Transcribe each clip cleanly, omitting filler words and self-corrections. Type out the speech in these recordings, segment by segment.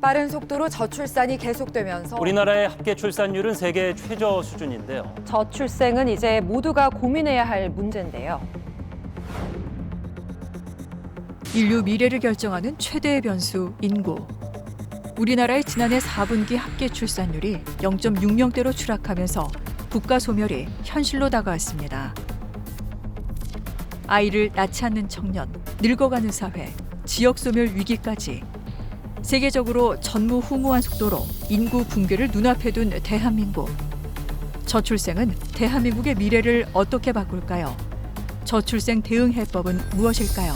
빠른 속도로 저출산이 계속되면서 우리나라의 합계 출산율은 세계 최저 수준인데요. 저출생은 이제 모두가 고민해야 할 문제인데요. 인류 미래를 결정하는 최대의 변수 인구. 우리나라의 지난해 4분기 합계 출산율이 0.6명대로 추락하면서 국가 소멸이 현실로 다가왔습니다. 아이를 낳지 않는 청년, 늙어가는 사회, 지역 소멸 위기까지 세계적으로 전무후무한 속도로 인구 붕괴를 눈앞에 둔 대한민국. 저출생은 대한민국의 미래를 어떻게 바꿀까요? 저출생 대응 해법은 무엇일까요?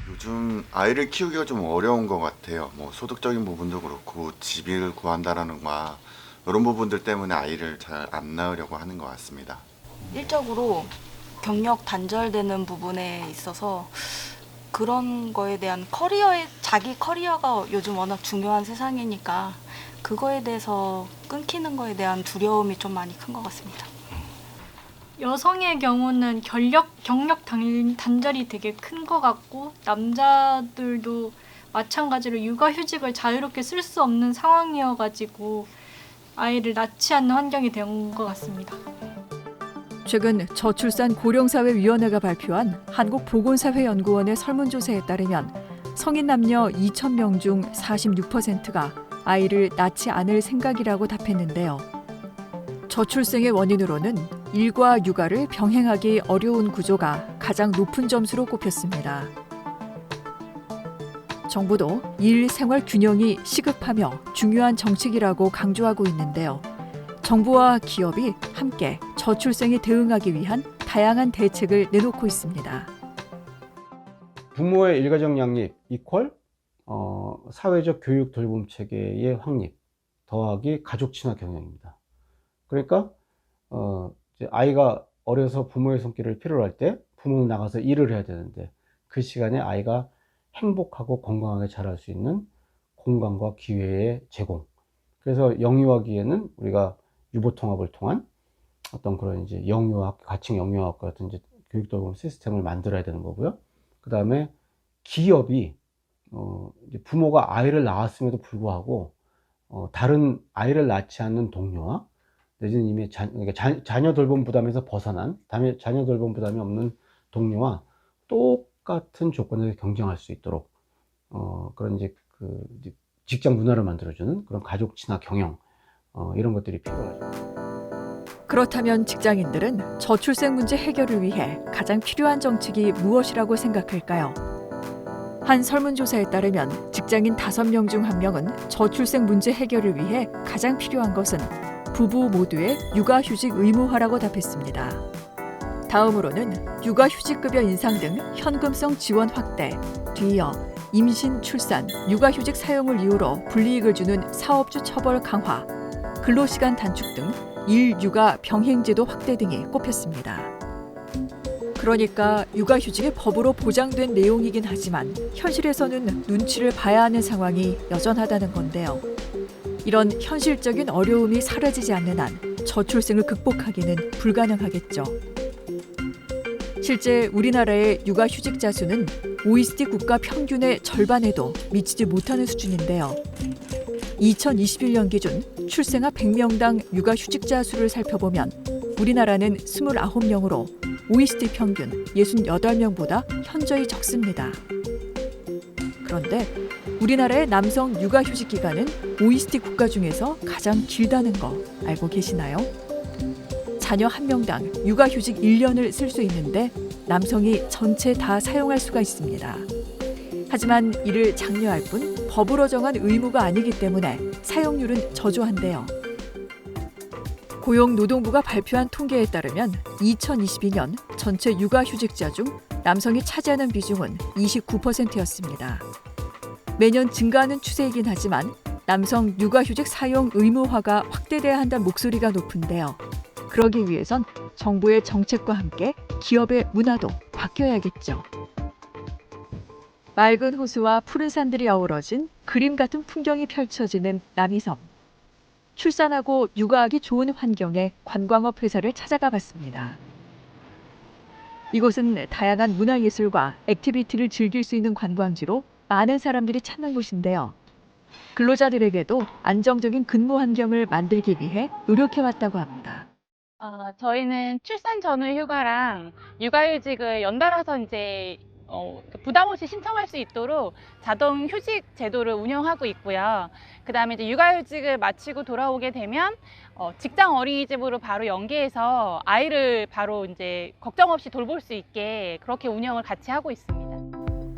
요즘 아이를 키우기가 좀 어려운 것 같아요. 소득적인 부분도 그렇고 집을 구한다라는 거 이런 부분들 때문에 아이를 잘 안 낳으려고 하는 것 같습니다. 일적으로 경력 단절되는 부분에 있어서 그런 거에 대한 자기 커리어가 요즘 워낙 중요한 세상이니까 그거에 대해서 끊기는 거에 대한 두려움이 좀 많이 큰 것 같습니다. 여성의 경우는 경력 단절이 되게 큰 것 같고 남자들도 마찬가지로 육아휴직을 자유롭게 쓸 수 없는 상황이어가지고 아이를 낳지 않는 환경이 된 것 같습니다. 최근 저출산 고령사회위원회가 발표한 한국보건사회연구원의 설문조사에 따르면 성인 남녀 2,000명 중 46%가 아이를 낳지 않을 생각이라고 답했는데요. 저출생의 원인으로는 일과 육아를 병행하기 어려운 구조가 가장 높은 점수로 꼽혔습니다. 정부도 일, 생활 균형이 시급하며 중요한 정책이라고 강조하고 있는데요. 정부와 기업이 함께 저출생에 대응하기 위한 다양한 대책을 내놓고 있습니다. 부모의 일가정 양립 이퀄 사회적 교육 돌봄 체계의 확립 더하기 가족 친화 경영입니다. 그러니까 이제 아이가 어려서 부모의 손길을 필요로 할 때 부모는 나가서 일을 해야 되는데 그 시간에 아이가 행복하고 건강하게 자랄 수 있는 공간과 기회의 제공. 그래서 영유아기에는 우리가 유보통합을 통한 어떤 그런 이제 영유아, 가칭 영유아 같은 이제 교육돌봄 시스템을 만들어야 되는 거고요. 그 다음에 기업이 이제 부모가 아이를 낳았음에도 불구하고 다른 아이를 낳지 않는 동료와 내지는 이미 자녀 돌봄 부담에서 벗어난 자녀 돌봄 부담이 없는 동료와 똑같은 조건에서 경쟁할 수 있도록 그런 이제 직장 문화를 만들어주는 그런 가족 친화 경영 이런 것들이 필요하죠. 그렇다면 직장인들은 저출생 문제 해결을 위해 가장 필요한 정책이 무엇이라고 생각할까요? 한 설문조사에 따르면 직장인 5명 중 1명은 저출생 문제 해결을 위해 가장 필요한 것은 부부 모두의 육아휴직 의무화라고 답했습니다. 다음으로는 육아휴직급여 인상 등 현금성 지원 확대, 뒤이어 임신, 출산, 육아휴직 사용을 이유로 불이익을 주는 사업주 처벌 강화, 근로시간 단축 등 일, 육아 병행제도 확대 등이 꼽혔습니다. 그러니까 육아휴직이 법으로 보장된 내용이긴 하지만 현실에서는 눈치를 봐야 하는 상황이 여전하다는 건데요. 이런 현실적인 어려움이 사라지지 않는 한 저출생을 극복하기는 불가능하겠죠. 실제 우리나라의 육아휴직자 수는 OECD 국가 평균의 절반에도 미치지 못하는 수준인데요. 2021년 기준 출생아 100명당 육아휴직자 수를 살펴보면 우리나라는 29명으로 OECD 평균 68명보다 현저히 적습니다. 그런데 우리나라의 남성 육아휴직 기간은 OECD 국가 중에서 가장 길다는 거 알고 계시나요? 자녀 1명당 육아휴직 1년을 쓸 수 있는데 남성이 전체 다 사용할 수가 있습니다. 하지만 이를 장려할 뿐 법으로 정한 의무가 아니기 때문에 사용률은 저조한데요. 고용노동부가 발표한 통계에 따르면 2022년 전체 육아휴직자 중 남성이 차지하는 비중은 29%였습니다. 매년 증가하는 추세이긴 하지만 남성 육아휴직 사용 의무화가 확대돼야 한다는 목소리가 높은데요. 그러기 위해선 정부의 정책과 함께 기업의 문화도 바뀌어야겠죠. 맑은 호수와 푸른 산들이 어우러진 그림 같은 풍경이 펼쳐지는 남이섬. 출산하고 육아하기 좋은 환경의 관광업 회사를 찾아가 봤습니다. 이곳은 다양한 문화예술과 액티비티를 즐길 수 있는 관광지로 많은 사람들이 찾는 곳인데요. 근로자들에게도 안정적인 근무 환경을 만들기 위해 노력해왔다고 합니다. 저희는 출산 전후 휴가랑 육아휴직을 연달아서 이제 부담 없이 신청할 수 있도록 자동 휴직 제도를 운영하고 있고요. 그다음에 이제 육아휴직을 마치고 돌아오게 되면 직장 어린이집으로 바로 연계해서 아이를 바로 이제 걱정 없이 돌볼 수 있게 그렇게 운영을 같이 하고 있습니다.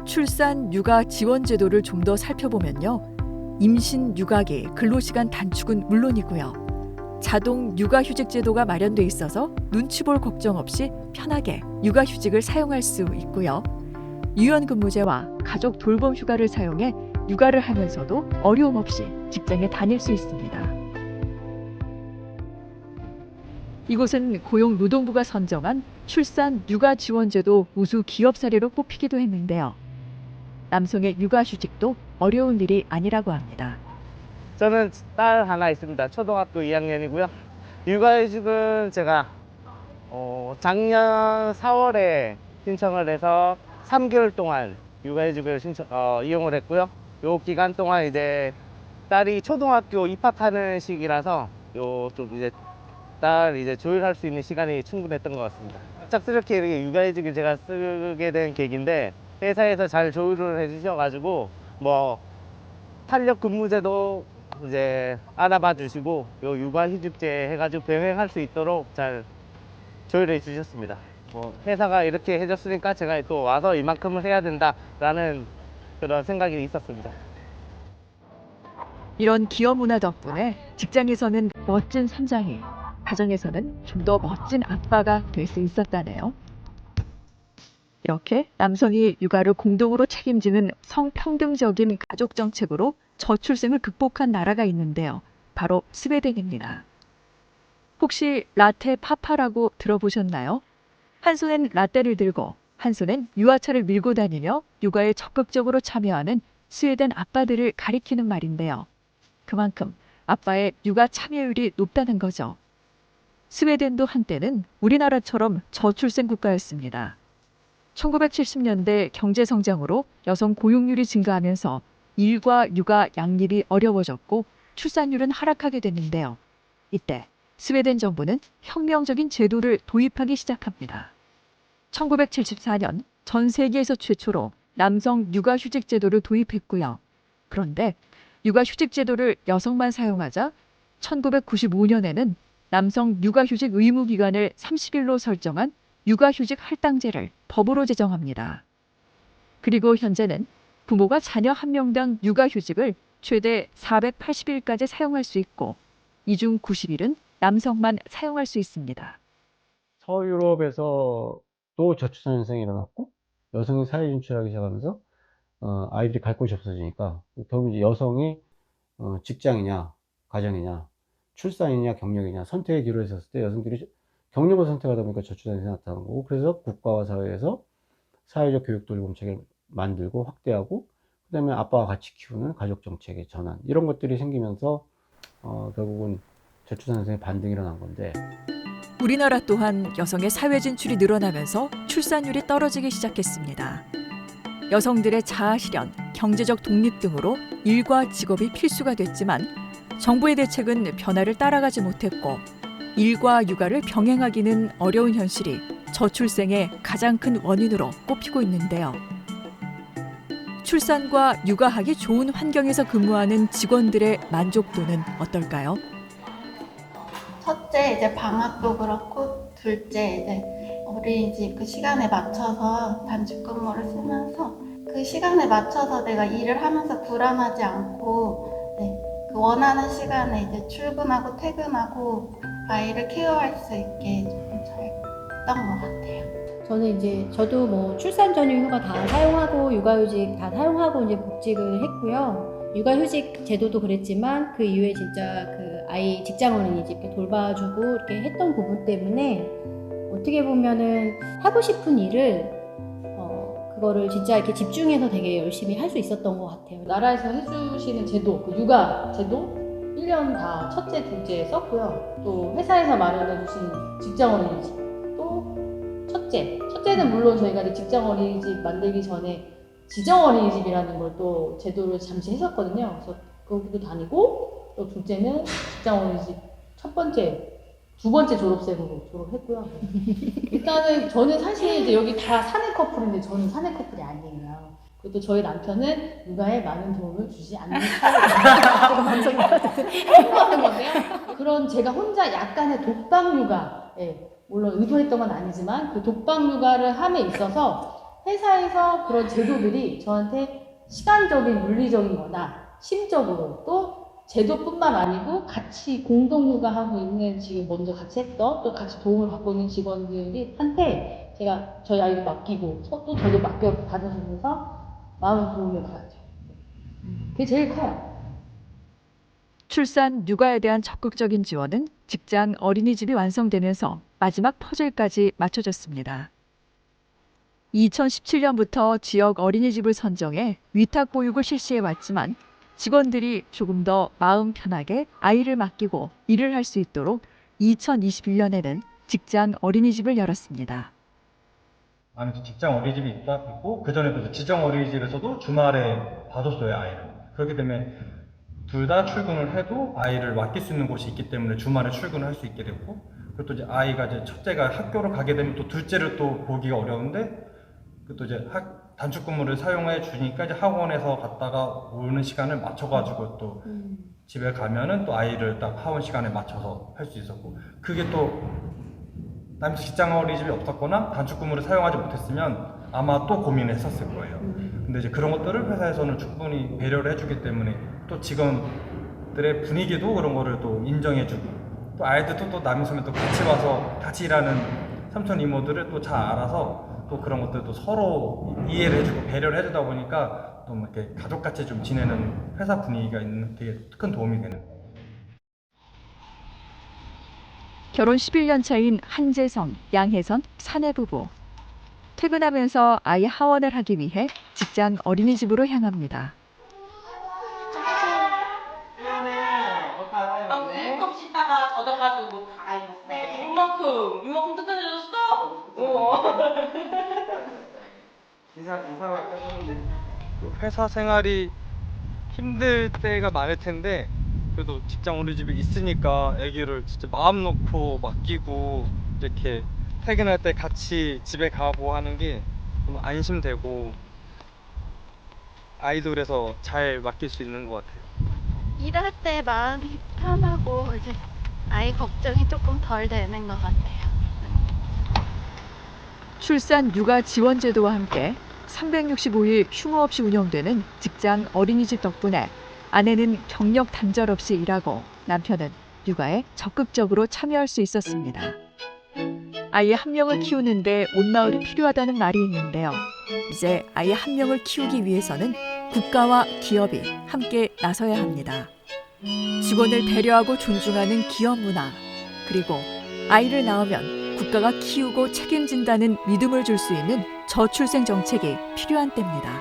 출산 육아 지원 제도를 좀 더 살펴보면요. 임신 육아기 근로시간 단축은 물론이고요. 자동 육아휴직 제도가 마련돼 있어서 눈치 볼 걱정 없이 편하게 육아휴직을 사용할 수 있고요. 유연근무제와 가족 돌봄 휴가를 사용해 육아를 하면서도 어려움 없이 직장에 다닐 수 있습니다. 이곳은 고용노동부가 선정한 출산 육아 지원제도 우수 기업 사례로 뽑히기도 했는데요. 남성의 육아휴직도 어려운 일이 아니라고 합니다. 저는 딸 하나 있습니다. 초등학교 2학년이고요. 육아휴직은 제가 작년 4월에 신청을 해서 3개월 동안 육아휴직을 이용을 했고요. 요 기간 동안 이제 딸이 초등학교 입학하는 시기라서 좀 이제 딸 이제 조율할 수 있는 시간이 충분했던 것 같습니다. 짝스럽게 이렇게 육아휴직을 제가 쓰게 된 계기인데 회사에서 잘 조율을 해주셔가지고 뭐 탄력 근무제도 이제 알아봐 주시고 요 육아휴직제 해가지고 병행할 수 있도록 잘 조율해 주셨습니다. 회사가 이렇게 해줬으니까 제가 또 와서 이만큼을 해야 된다라는 그런 생각이 있었습니다. 이런 기업 문화 덕분에 직장에서는 멋진 선장이, 가정에서는 좀 더 멋진 아빠가 될 수 있었다네요. 이렇게 남성이 육아를 공동으로 책임지는 성평등적인 가족 정책으로 저출생을 극복한 나라가 있는데요. 바로 스웨덴입니다. 혹시 라테 파파라고 들어보셨나요? 한 손엔 라떼를 들고 한 손엔 유아차를 밀고 다니며 육아에 적극적으로 참여하는 스웨덴 아빠들을 가리키는 말인데요. 그만큼 아빠의 육아 참여율이 높다는 거죠. 스웨덴도 한때는 우리나라처럼 저출생 국가였습니다. 1970년대 경제 성장으로 여성 고용률이 증가하면서 일과 육아 양립이 어려워졌고 출산율은 하락하게 됐는데요. 이때 스웨덴 정부는 혁명적인 제도를 도입하기 시작합니다. 1974년 전 세계에서 최초로 남성 육아휴직 제도를 도입했고요. 그런데 육아휴직 제도를 여성만 사용하자 1995년에는 남성 육아휴직 의무 기간을 30일로 설정한 육아휴직 할당제를 법으로 제정합니다. 그리고 현재는 부모가 자녀 한 명당 육아휴직을 최대 480일까지 사용할 수 있고 이 중 90일은 남성만 사용할 수 있습니다. 서유럽에서 또 저출산 현상이 일어났고 여성이 사회 진출하기 시작하면서 아이들이 갈 곳이 없어지니까 결국 이제 여성이 직장이냐 가정이냐 출산이냐 경력이냐 선택의 기로에 섰을 때 여성들이 경력을 선택하다 보니까 저출산이 나타나는 거고 그래서 국가와 사회에서 사회적 교육 돌봄 체계를 만들고 확대하고 그다음에 아빠와 같이 키우는 가족 정책의 전환 이런 것들이 생기면서 결국은 저출산 현상의 반등이 일어난 건데 우리나라 또한 여성의 사회 진출이 늘어나면서 출산율이 떨어지기 시작했습니다. 여성들의 자아 실현, 경제적 독립 등으로 일과 직업이 필수가 됐지만 정부의 대책은 변화를 따라가지 못했고 일과 육아를 병행하기는 어려운 현실이 저출생의 가장 큰 원인으로 꼽히고 있는데요. 출산과 육아하기 좋은 환경에서 근무하는 직원들의 만족도는 어떨까요? 첫째 이제 방학도 그렇고 둘째 이제 어린이집 그 시간에 맞춰서 단축 근무를 쓰면서 그 시간에 맞춰서 내가 일을 하면서 불안하지 않고 그 원하는 시간에 이제 출근하고 퇴근하고 아이를 케어할 수 있게 좀 잘 했던 것 같아요. 저는 저도 뭐 출산 전후 휴가 다 사용하고 육아휴직 다 사용하고 이제 복직을 했고요. 육아휴직 제도도 그랬지만 그 이후에 진짜 그 아이 직장 어린이집 이렇게 돌봐주고 이렇게 했던 부분 때문에 어떻게 보면은 하고 싶은 일을 그거를 진짜 이렇게 집중해서 되게 열심히 할 수 있었던 것 같아요. 나라에서 해주시는 제도, 그 육아 제도 1년 다 첫째, 둘째 썼고요. 또 회사에서 마련해 주신 직장 어린이집 또 첫째 첫째는 물론 저희가 이제 직장 어린이집 만들기 전에 지정 어린이집이라는 걸 또 제도를 잠시 했었거든요. 그래서 거기도 다니고 또 둘째는 직장 어린이집 두 번째 졸업생으로 졸업했고요. 일단은 저는 사실 이제 여기 다 사내 커플인데 저는 사내 커플이 아니에요. 그리고 또 저희 남편은 육아에 많은 도움을 주지 않는 제가 방송하는 건데요. 그런 제가 혼자 약간의 독방 육아, 물론 의도했던 건 아니지만 그 독방 육아를 함에 있어서 회사에서 그런 제도들이 저한테 시간적인 물리적인 거나 심적으로 또 제도뿐만 아니고 같이 공동 육아하고 있는 지금 먼저 같이 했던 또 같이 도움을 받고 있는 직원들이 한테 제가 저희 아이도 맡기고 또 저도 맡겨 받으면서 마음의 도움을 받았죠. 그게 제일 커요. 출산, 육아에 대한 적극적인 지원은 직장 어린이집이 완성되면서 마지막 퍼즐까지 맞춰졌습니다. 2017년부터 지역 어린이집을 선정해 위탁 보육을 실시해 왔지만 직원들이 조금 더 마음 편하게 아이를 맡기고 일을 할 수 있도록 2021년에는 직장 어린이집을 열었습니다. 안에서 직장 어린이집이 있고 그 전에도 지정 어린이집에서도 주말에 봐줬어요, 아이를. 그렇기 때문에 둘 다 출근을 해도 아이를 맡길 수 있는 곳이 있기 때문에 주말에 출근을 할 수 있게 됐고, 그리고 또 이제 아이가 이제 첫째가 학교를 가게 되면 또 둘째를 또 보기가 어려운데, 또 이제 단축근무를 사용해 주니까 이제 학원에서 갔다가 오는 시간을 맞춰가지고 또 집에 가면은 또 아이를 딱 학원 시간에 맞춰서 할 수 있었고, 그게 또 남자 직장 어린이집이 없었거나 단축근무를 사용하지 못했으면 아마 또 고민을 했었을 거예요. 근데 이제 그런 것들을 회사에서는 충분히 배려를 해주기 때문에 또 직원들의 분위기도 그런 거를 또 인정해주고, 또 아이들도 또 남이 서면 또 같이 와서 같이 일하는 삼촌 이모들을 또 잘 알아서 또 그런 것들도 서로 이해를 해주고 배려를 해주다 보니까 또 이렇게 가족같이 좀 지내는 회사 분위기가 있는 되게 큰 도움이 되는. 결혼 11년 차인 한재성, 양혜선 사내부부. 퇴근하면서 아이 하원을 하기 위해 직장 어린이집으로 향합니다. 조금 씻다가 젖어가지고 다 익었네. 이만큼 뜨끈해졌어? 인사가 끝났는데 회사 생활이 힘들 때가 많을 텐데 그래도 직장 어린이집이 있으니까 아기를 진짜 마음 놓고 맡기고 이렇게 퇴근할 때 같이 집에 가고 하는 게 좀 안심되고 아이도 그래서 잘 맡길 수 있는 것 같아요. 일할 때 마음이 편하고 이제 아이 걱정이 조금 덜 되는 것 같아요. 출산 육아 지원 제도와 함께 365일 휴무 없이 운영되는 직장 어린이집 덕분에 아내는 경력 단절 없이 일하고 남편은 육아에 적극적으로 참여할 수 있었습니다. 아이 한 명을 키우는데 온 마을이 필요하다는 말이 있는데요. 이제 아이 한 명을 키우기 위해서는 국가와 기업이 함께 나서야 합니다. 직원을 배려하고 존중하는 기업 문화, 그리고 아이를 낳으면 국가가 키우고 책임진다는 믿음을 줄 수 있는 저출생 정책이 필요한 때입니다.